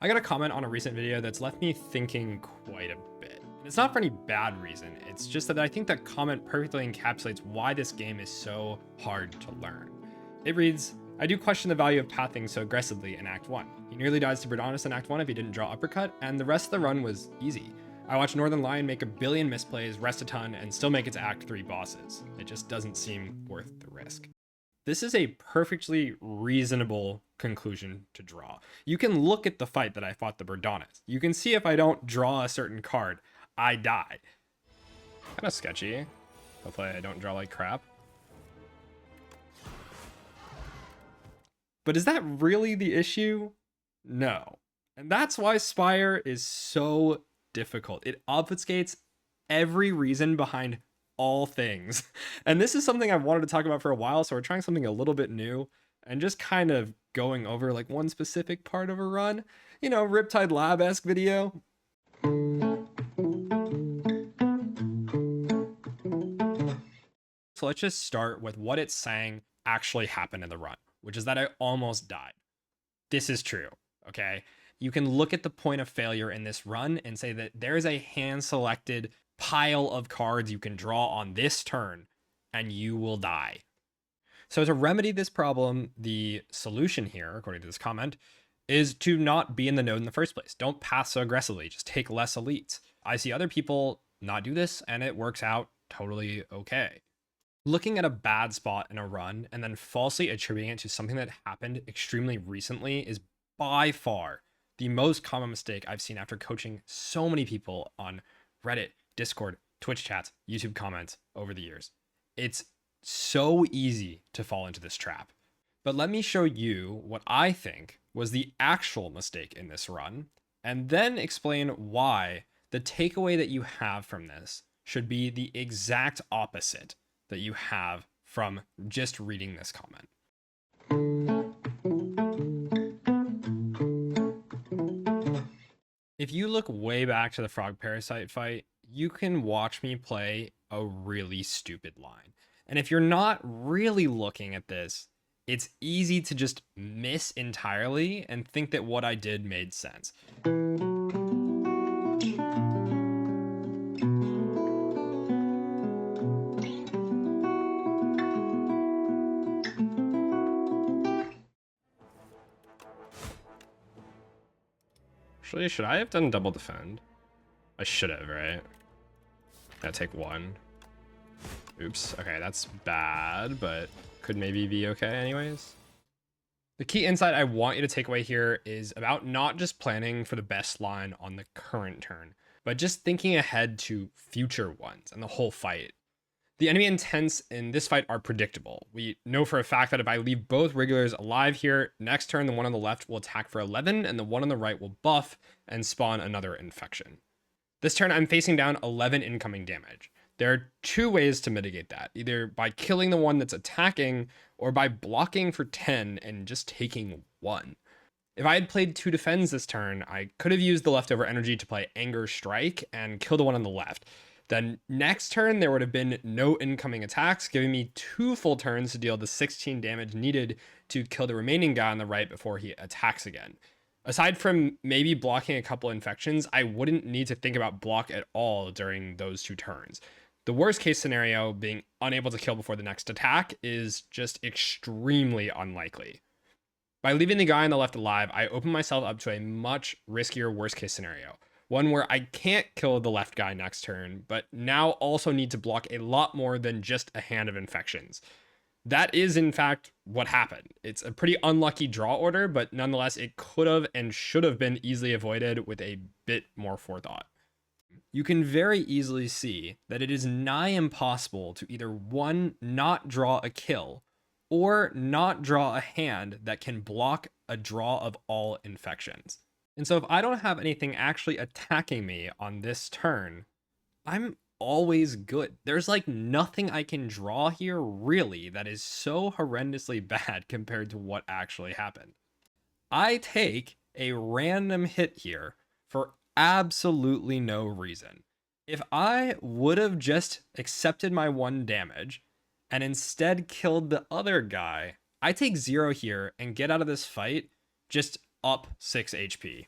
I got a comment on a recent video that's left me thinking quite a bit. And it's not for any bad reason, it's just that I think that comment perfectly encapsulates why this game is so hard to learn. It reads, I do question the value of pathing so aggressively in Act 1. He nearly dies to Bridonis in Act 1 if he didn't draw Uppercut, and the rest of the run was easy. I watched Northern Lion make a billion misplays, rest a ton, and still make it to Act 3 bosses. It just doesn't seem worth the risk. This is a perfectly reasonable conclusion to draw. You can look at the fight that I fought the Bridonis. You can see if I don't draw a certain card, I die. Kind of sketchy. Hopefully I don't draw like crap. But is that really the issue? No. And that's why Spire is so difficult. It obfuscates every reason behind all things. And this is something I've wanted to talk about for a while, so we're trying something a little bit new and just kind of going over like one specific part of a run. You know, Riptide Lab-esque video. So let's just start with what it's saying actually happened in the run, which is that I almost died. This is true, okay? You can look at the point of failure in this run and say that there is a hand-selected pile of cards you can draw on this turn, and you will die. So to remedy this problem, the solution here, according to this comment, is to not be in the node in the first place. Don't pass so aggressively, just take less elites. I see other people not do this, and it works out totally okay. Looking at a bad spot in a run and then falsely attributing it to something that happened extremely recently is by far the most common mistake I've seen after coaching so many people on Reddit, Discord, Twitch chats, YouTube comments over the years. It's so easy to fall into this trap. But let me show you what I think was the actual mistake in this run, and then explain why the takeaway that you have from this should be the exact opposite that you have from just reading this comment. If you look way back to the Frog Parasite fight, you can watch me play a really stupid line. And if you're not really looking at this, it's easy to just miss entirely and think that what I did made sense. Actually, should I have done double defend? I should have, right? Gotta take one. Oops. Okay, that's bad, but could maybe be okay anyways. The key insight I want you to take away here is about not just planning for the best line on the current turn, but just thinking ahead to future ones and the whole fight. The enemy intents in this fight are predictable. We know for a fact that if I leave both regulars alive here, next turn the one on the left will attack for 11 and the one on the right will buff and spawn another infection. This turn I'm facing down 11 incoming damage. There are two ways to mitigate that, either by killing the one that's attacking or by blocking for 10 and just taking 1. If I had played 2 defends this turn, I could have used the leftover energy to play Anger Strike and kill the one on the left. Then next turn, there would have been no incoming attacks, giving me 2 full turns to deal the 16 damage needed to kill the remaining guy on the right before he attacks again. Aside from maybe blocking a couple infections, I wouldn't need to think about block at all during those 2 turns. The worst case scenario, being unable to kill before the next attack, is just extremely unlikely. By leaving the guy on the left alive, I open myself up to a much riskier worst case scenario. One where I can't kill the left guy next turn, but now also need to block a lot more than just a hand of infections. That is, in fact, what happened. It's a pretty unlucky draw order, but nonetheless, it could have and should have been easily avoided with a bit more forethought. You can very easily see that it is nigh impossible to either 1, not draw a kill, or not draw a hand that can block a draw of all infections. And so if I don't have anything actually attacking me on this turn, I'm always good. There's like nothing I can draw here really that is so horrendously bad compared to what actually happened. I take a random hit here for absolutely no reason. If I would have just accepted my 1 damage and instead killed the other guy, I take 0 here and get out of this fight just up 6 HP.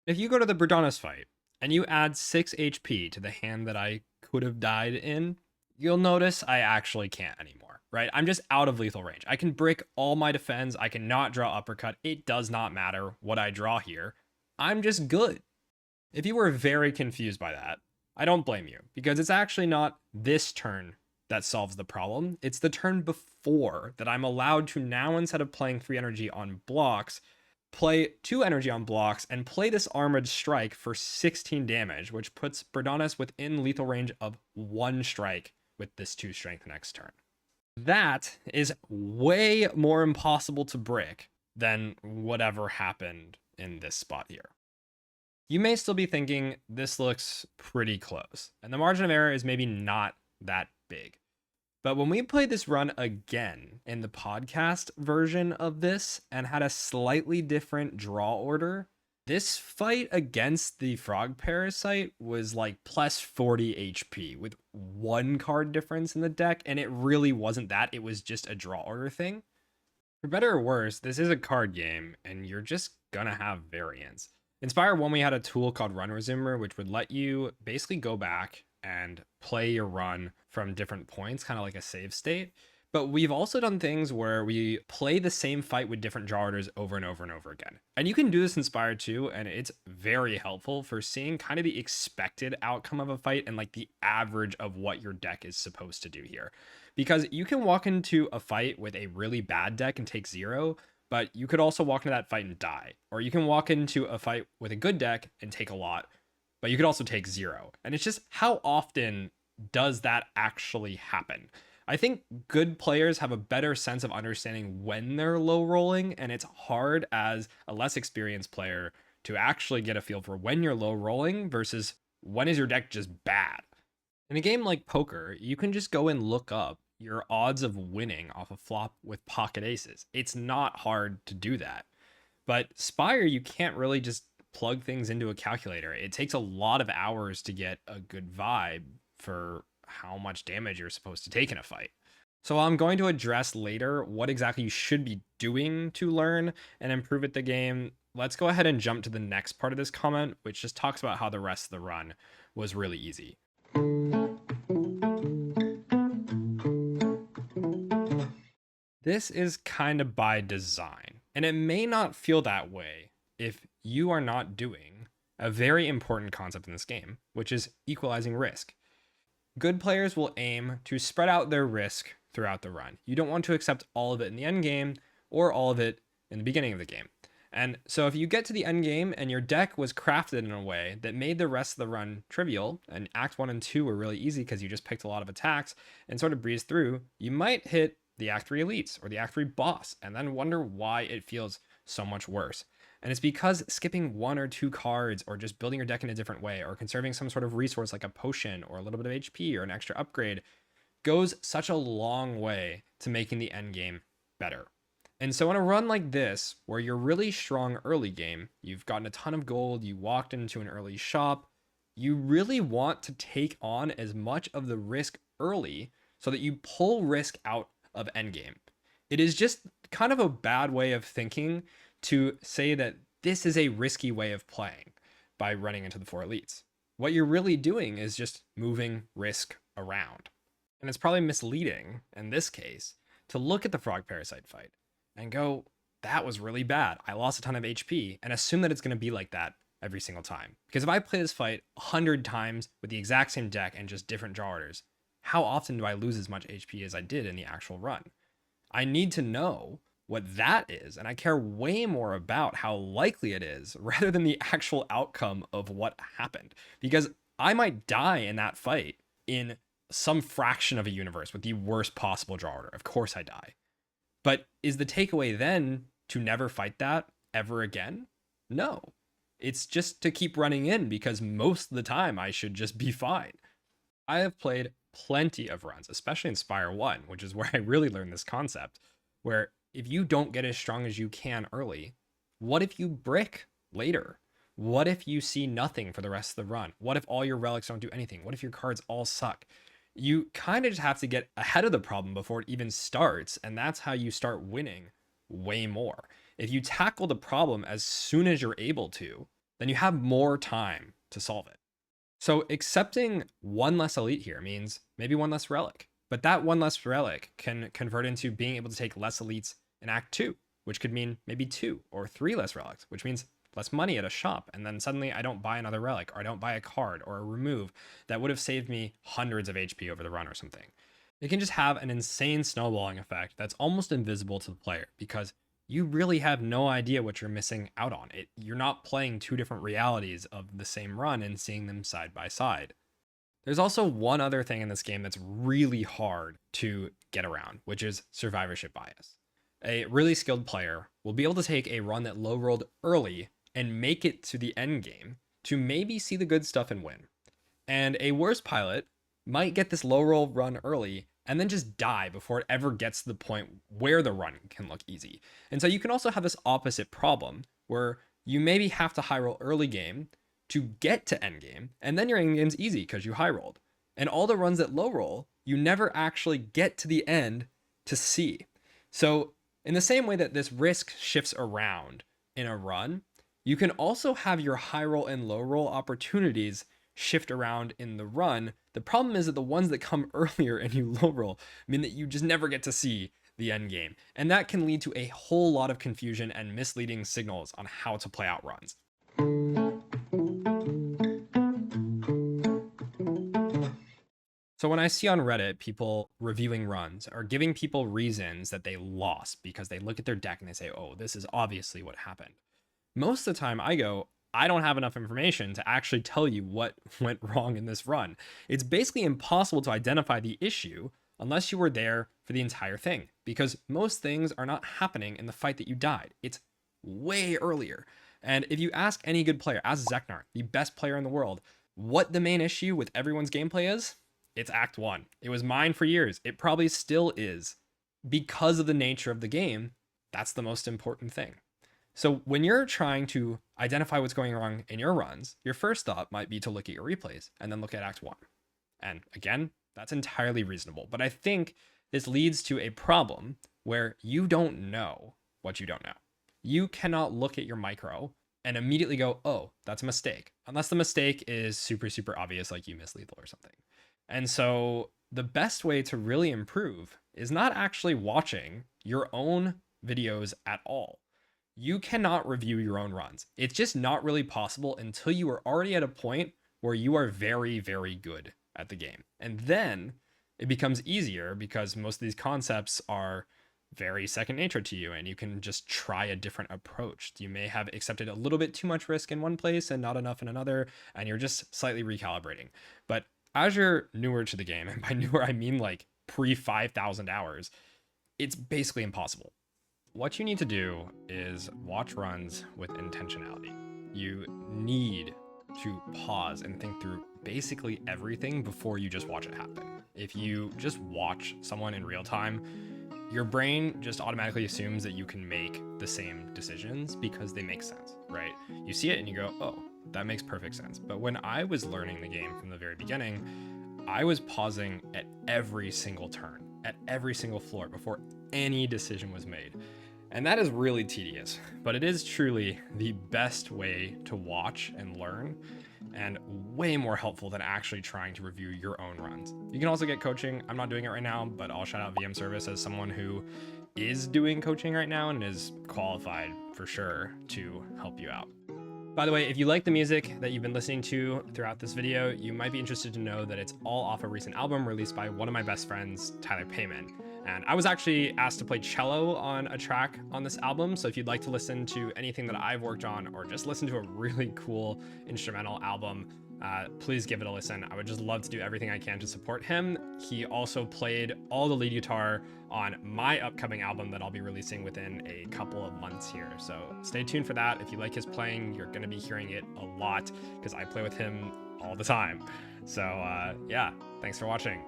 If you go to the Berdonis fight and you add 6 HP to the hand that I could have died in, you'll notice I actually can't anymore, right? I'm just out of lethal range. I can brick all my defense. I cannot draw uppercut. It does not matter what I draw here. I'm just good. If you were very confused by that, I don't blame you, because it's actually not this turn that solves the problem. It's the turn before that I'm allowed to now, instead of playing 3 energy on blocks, play 2 energy on blocks and play this armored strike for 16 damage, which puts Berdonis within lethal range of 1 strike with this 2 strength next turn. That is way more impossible to brick than whatever happened in this spot here. You may still be thinking this looks pretty close, and the margin of error is maybe not that big. But when we played this run again in the podcast version of this and had a slightly different draw order, this fight against the Frog Parasite was like plus 40 HP with 1 card difference in the deck, and it really wasn't that. It was just a draw order thing. For better or worse, this is a card game, and you're just gonna have variance. In Spire 1, we had a tool called Run Resumer, which would let you basically go back and play your run from different points, kind of like a save state. But we've also done things where we play the same fight with different draw orders over and over and over again. And you can do this in Spire 2, and it's very helpful for seeing kind of the expected outcome of a fight and like the average of what your deck is supposed to do here. Because you can walk into a fight with a really bad deck and take 0, but you could also walk into that fight and die. Or you can walk into a fight with a good deck and take a lot, but you could also take 0. And it's just, how often does that actually happen? I think good players have a better sense of understanding when they're low rolling, and it's hard as a less experienced player to actually get a feel for when you're low rolling versus when is your deck just bad. In a game like poker, you can just go and look up your odds of winning off a flop with pocket aces. It's not hard to do that. But Spire, you can't really just plug things into a calculator. It takes a lot of hours to get a good vibe for how much damage you're supposed to take in a fight. So I'm going to address later what exactly you should be doing to learn and improve at the game. Let's go ahead and jump to the next part of this comment, which just talks about how the rest of the run was really easy. This is kind of by design, and it may not feel that way if you are not doing a very important concept in this game, which is equalizing risk. Good players will aim to spread out their risk throughout the run. You don't want to accept all of it in the end game or all of it in the beginning of the game. And so if you get to the end game and your deck was crafted in a way that made the rest of the run trivial, and Act 1 and 2 were really easy because you just picked a lot of attacks and sort of breezed through, you might hit the Act 3 elites or the Act 3 boss and then wonder why it feels so much worse. And it's because skipping 1 or 2 cards or just building your deck in a different way or conserving some sort of resource like a potion or a little bit of HP or an extra upgrade goes such a long way to making the end game better. And so in a run like this, where you're really strong early game, you've gotten a ton of gold, you walked into an early shop, you really want to take on as much of the risk early so that you pull risk out of endgame. It is just kind of a bad way of thinking to say that this is a risky way of playing by running into the 4 elites. What you're really doing is just moving risk around. And it's probably misleading, in this case, to look at the Frog Parasite fight and go, that was really bad. I lost a ton of HP, and assume that it's going to be like that every single time. Because if I play this fight 100 times with the exact same deck and just different draw orders, how often do I lose as much HP as I did in the actual run? I need to know what that is, and I care way more about how likely it is rather than the actual outcome of what happened. Because I might die in that fight in some fraction of a universe with the worst possible draw order. Of course I die. But is the takeaway then to never fight that ever again? No. It's just to keep running in because most of the time I should just be fine. I have played plenty of runs, especially in Spire 1, which is where I really learned this concept, where if you don't get as strong as you can early, what if you brick later? What if you see nothing for the rest of the run? What if all your relics don't do anything? What if your cards all suck? You kind of just have to get ahead of the problem before it even starts, and that's how you start winning way more. If you tackle the problem as soon as you're able to, then you have more time to solve it. So accepting one less elite here means maybe one less relic, but that one less relic can convert into being able to take less elites in Act 2, which could mean maybe 2 or 3 less relics, which means less money at a shop, and then suddenly I don't buy another relic, or I don't buy a card or a remove that would have saved me hundreds of HP over the run or something. It can just have an insane snowballing effect that's almost invisible to the player because you really have no idea what you're missing out on. You're not playing two different realities of the same run and seeing them side by side. There's also one other thing in this game that's really hard to get around, which is survivorship bias. A really skilled player will be able to take a run that low rolled early and make it to the end game to maybe see the good stuff and win. And a worse pilot might get this low roll run early and then just die before it ever gets to the point where the run can look easy. And so you can also have this opposite problem where you maybe have to high roll early game to get to end game, and then your end game's easy because you high rolled. And all the runs that low roll, you never actually get to the end to see. So in the same way that this risk shifts around in a run, you can also have your high roll and low roll opportunities shift around in the run. The problem is that the ones that come earlier and you low roll mean that you just never get to see the end game. And that can lead to a whole lot of confusion and misleading signals on how to play out runs. So when I see on Reddit people reviewing runs or giving people reasons that they lost because they look at their deck and they say, oh, this is obviously what happened. Most of the time I go, I don't have enough information to actually tell you what went wrong in this run. It's basically impossible to identify the issue unless you were there for the entire thing, because most things are not happening in the fight that you died. It's way earlier. And if you ask any good player, ask Zeknar, the best player in the world, what the main issue with everyone's gameplay is, it's Act 1. It was mine for years. It probably still is. Because of the nature of the game, that's the most important thing. So when you're trying to identify what's going wrong in your runs, your first thought might be to look at your replays and then look at Act 1. And again, that's entirely reasonable. But I think this leads to a problem where you don't know what you don't know. You cannot look at your micro and immediately go, oh, that's a mistake. Unless the mistake is super, super obvious, like you missed lethal or something. And so the best way to really improve is not actually watching your own videos at all. You cannot review your own runs. It's just not really possible until you are already at a point where you are very, very good at the game. And then it becomes easier because most of these concepts are very second nature to you and you can just try a different approach. You may have accepted a little bit too much risk in one place and not enough in another, and you're just slightly recalibrating. But as you're newer to the game, and by newer I mean like pre 5,000 hours, it's basically impossible. What you need to do is watch runs with intentionality. You need to pause and think through basically everything before you just watch it happen. If you just watch someone in real time, your brain just automatically assumes that you can make the same decisions because they make sense, right? You see it and you go, oh, that makes perfect sense. But when I was learning the game from the very beginning, I was pausing at every single turn, at every single floor before any decision was made. And that is really tedious, but it is truly the best way to watch and learn, and way more helpful than actually trying to review your own runs. You can also get coaching. I'm not doing it right now, but I'll shout out VM Service as someone who is doing coaching right now and is qualified for sure to help you out. By the way, if you like the music that you've been listening to throughout this video, you might be interested to know that it's all off a recent album released by one of my best friends, Tyler Payman. And I was actually asked to play cello on a track on this album, so if you'd like to listen to anything that I've worked on or just listen to a really cool instrumental album, please give it a listen. I would just love to do everything I can to support him. He also played all the lead guitar on my upcoming album that I'll be releasing within a couple of months here. So stay tuned for that. If you like his playing, you're going to be hearing it a lot because I play with him all the time. So yeah, thanks for watching.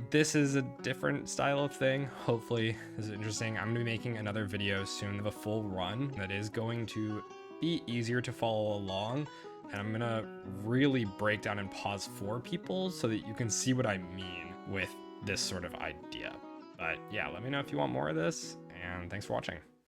This is a different style of thing. Hopefully this is interesting. I'm going to be making another video soon of a full run that is going to be easier to follow along. And I'm gonna really break down and pause for people so that you can see what I mean with this sort of idea. But yeah, let me know if you want more of this, and thanks for watching.